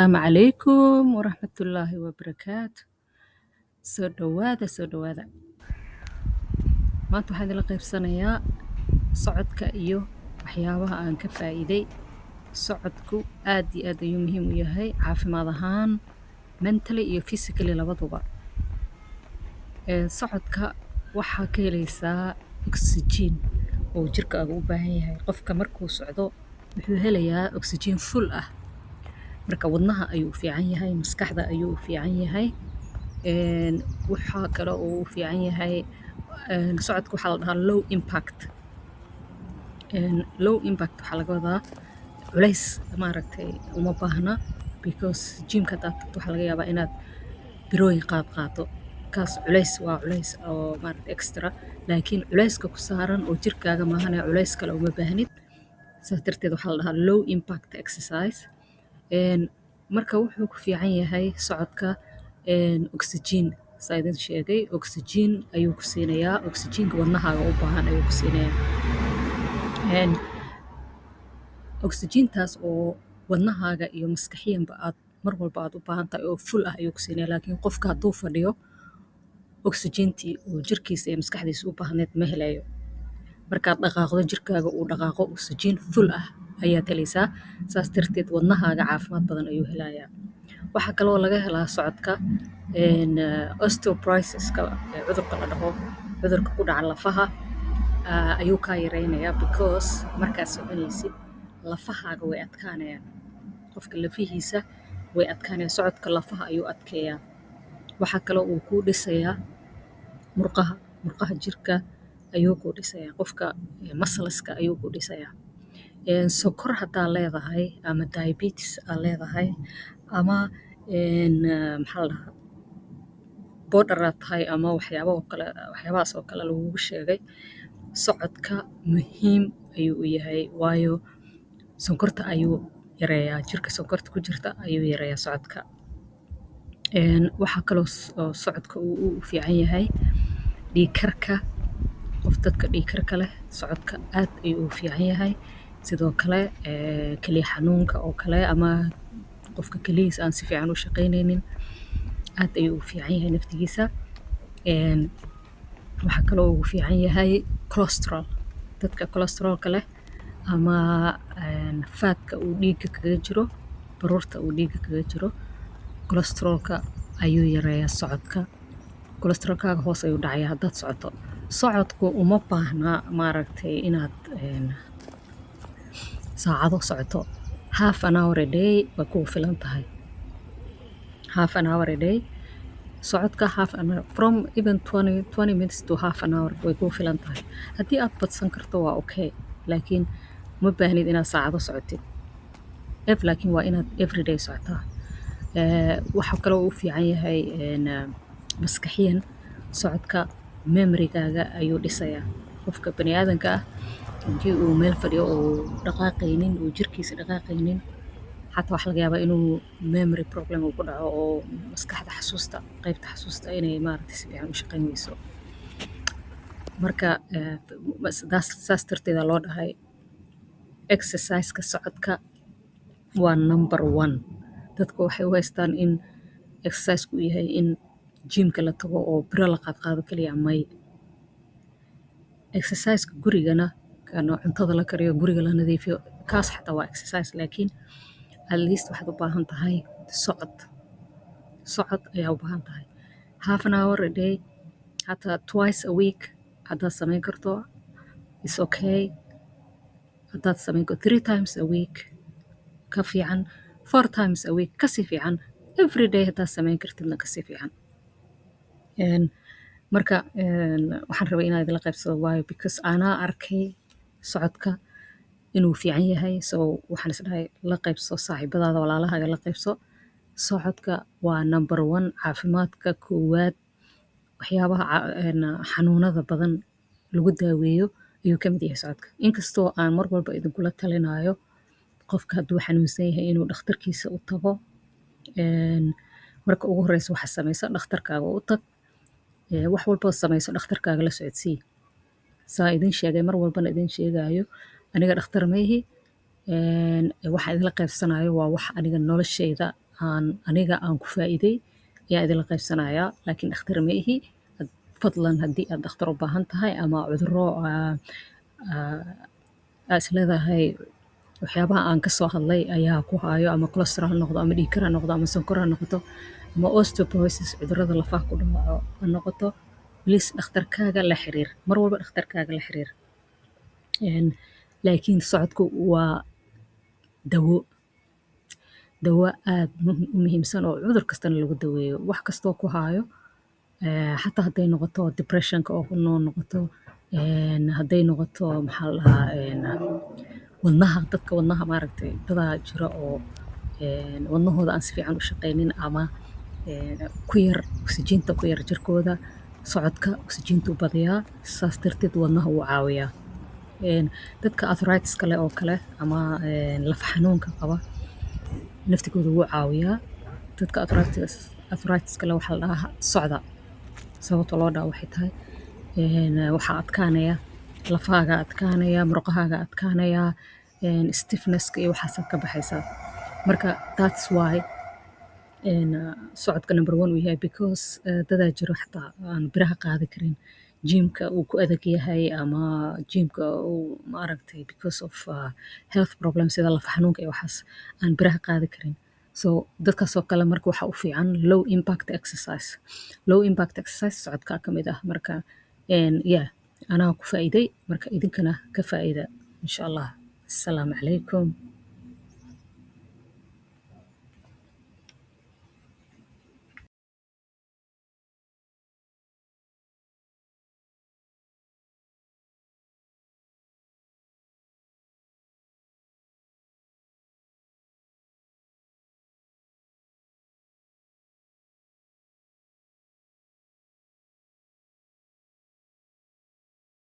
السلام عليكم ورحمة الله وبركاته. soo dhawaada maanta waxaan idinla qaybsanayaa socodka iyo waxyaabaha aan ka faa'iiday. Socodku aad iyo aad ayuu muhiim u yahay caafimaad ahaan, mentally iyo physically labaduba. Socodka waxaa ka helaysaa oxygen oo jirkaaga u baahan yahay. Qofka markuu socdo wuxuu helayaa oxygen full ah, marka wadnaha ayuu u fiican yahay, maskaxda ayuu u fiican yahay. Waxaa kale oo u fiican yahay socodka waxaa la dhahaa low impact. Low impact waxaa laga wadaa culays maaragtay uma baahna, because gymka hadaad tagto waxaa laga yaabaa inaad birooyin qaado. Kaas culays waa culays oo maaragtay extra, laakiin culayska ku saaran oo jirkaaga maahane culays kale uma baahnid. Saas darteed waxaa la dhahaa low impact exercise. Marka wuxuu ku fiican yahay socodka oxygen. Saa idin sheegay, oxygen ayuu ku siinayaa, oxygenka wadnahaaga u baahan ayuu ku siinayaa. Oxygentaas oo wadnahaaga iyo maskaxiyanba aad mar walba aad u baahan tahay oo full ah ayuu ku siinayaa. Laakiin qofka hadduu fadhiyo oxygentii oo jirkiisa iyo maskaxdiisa u baahneed ma helayo. Markaad dhaqaaqdo jirkaaga uu dhaqaaqo oxygen full ah ayaad helaysaa. Saas darteed wadnahaaga caafimaad badan ayuu helayaa. Waxaa kaloo laga helaa socodka osteoporosis-ka cudurka la dhaho, cudurka ku dhaca lafaha ayuu kaa yareynayaa, because markaad soconaysid lafahaaga way adkaanayaan. Qofka lafihiisa way adkaanayaan, socodka lafaha ayuu adkeeyaa. Waxaa kaloo uu ku dhisayaa murqaha jirka ayuu ku dhisayaa, qofka muscleska ayuu ku dhisayaa. Sokor haddaa leedahay ama diabetes aa leedahay ama maxaa la dhahaa border aad tahay ama waxyaabahaas oo kale lagugu sheegay, socodka muhiim ayuu u yahay, waayo sonkorta ayuu yareeyaa, jirka sonkorta ku jirta ayuu yareeyaa socodka. Waxaa kaloo socodka uu u fiican yahay dhiig karka. Dadka dhiig karka leh socodka aad ayuu u fiican yahay. Sidoo kale kaliya xanuunka oo kale ama qofka kaliyihiisa aan si fiican u shaqaynaynin aad ayuu u fiican yahay naftigiisa. Waxaa kaloo ugu fiican yahay cholesterol. Dadka cholesterolka leh ama faatka uu dhiigga kaga jiro, baruurta uu dhiigga kaga jiro, cholesterolka ayuu yareeyaa socodka. Cholesterolkaaga hoos ayuu dhacayaa haddaad socoto. Socodku uma baahna maaragtay inaad saacado socoto. Half an hour a day way kugu filan tahay. Half an hour a day. Socodka half an hour, from even 20 minutes to half an hour way kugu filan tahay. Haddii aad badsan karto waa okay, laakiin ma baahnid inaad saacado socotid. Laakiin waa inaad everyday socotaa. Waxaa kaloo u fiican yahay maskaxiyan socodka memorygaaga ayuu dhisayaa. Qofka bani'aadanka ah haddii uu meel fadhiyo oo dhaqaaqaynin, uu jirkiisa dhaqaaqaynin, xataa waxaa laga yaabaa inuu memory problem uu ku dhaco oo maskaxda qaybta xasuusta inay maaragtay si fiican u shaqayn weyso. Marka saas darteeda loo dhahay exercise-ka socodka waa number 1. Dadka waxay u haystaan in exercise-ku uu yahay in gymka la tago oo biro la qaado kaliya may. Exercise-ka gurigana cuntada la kariyo, guriga la nadiifiyo, kaas xataa waa exercise, laakiin at least waxaad u baahan tahay socod ayaa u baahan tahay. Half an hour a day, hataa twice a week haddaad samayn karto is okay. Haddaad samayn karto 3 times a week ka fiican, 4 times a week kasii fiican, everyday haddaad samayn kartidna kasii fiican. Marka waxaan rabay inaan idinla qaybsado, waayo because anaa arkay socodka inuu fiican yahay. So waxaan is dhahay la qaybso saaxiibadaada, walaalahaaga la qaybso. Socodka waa number 1 caafimaadka koowaad. Waxyaabaha xanuunada badan lagu daaweeyo ayuu ka mid yahay socodka. Inkastoo aan mar walba idinkula talinayo qofka hadduu xanuunsan yahay inuu dhakhtarkiisa u tago. Marka ugu horeysa waxa samayso dhakhtarkaaga u tag. Wax walba samayso dhakhtarkaaga la socodsii. Saa idin sheegay mar walbana idin sheegayo, aniga dhakhtar ma ihi. Waxa idinla qaybsanayo waa wax aniga noloshayda aniga aan ku faa'iiday ayaa idinla qaybsanayaa, laakiin dhakhtar ma ihi. Fadlan haddii aad dhakhtar u baahan tahay ama cudurro is leedahay waxyaabaha aan ka soo hadlay ayaa ku hayo, ama cholesterol ha noqdo, ama dhiigkar ha noqdo, ama sonkor ha noqoto, ama osteoporosis cudurrada lafaha ku dhawaco ha noqoto, please dhakhtarkaaga la xiriir. Mar walba dhakhtarkaaga la xiriir. Laakiin socodku waa dawo aad u muhiimsan oo cudur kastana lagu daweeyo. Wax kastoo ku hayo, xataa hadday noqoto depressionka oo ku noqoto, hadday noqoto maxaa la dhahaa wadnaha, dadka wadnaha maaragtay dadaa jira oo wadnahooda aan si fiican u shaqaynin, ama ku yar oksijiinta ku yar jirkooda. Socodka oksijiintu badiyaa, saas darteed wadnaha wuu caawiyaa. Dadka arthritis kale oo kale, ama laf xanuunka qaba, naftigooda wuu caawiyaa. Dadka arthritis kale waxaa la dhahaa socda. Sababta loo dhaho waxay tahay waxaa adkaanaya lafahaaga, adkaanaya murqahaaga, adkaanaya stiffnesska iyo waxaasaa ka baxaysaa. Marka that's why socodka number one uu yahay, because dadaa jiro xataa aan biraha qaadi karin, jimka uu ku adag yahay, ama jimka uu maaragtay because of health problems sida laf xanuunka iyo waxaas aan biraha qaadi karin. So dadkaasoo kale marka waxaa u fiican low impact exercise. Low impact exercise socodkaa ka mid ah. Marka yeah, anaa ku faa'iiday, marka idinkana ka faa'iida insha allah. Assalaamu calaykum.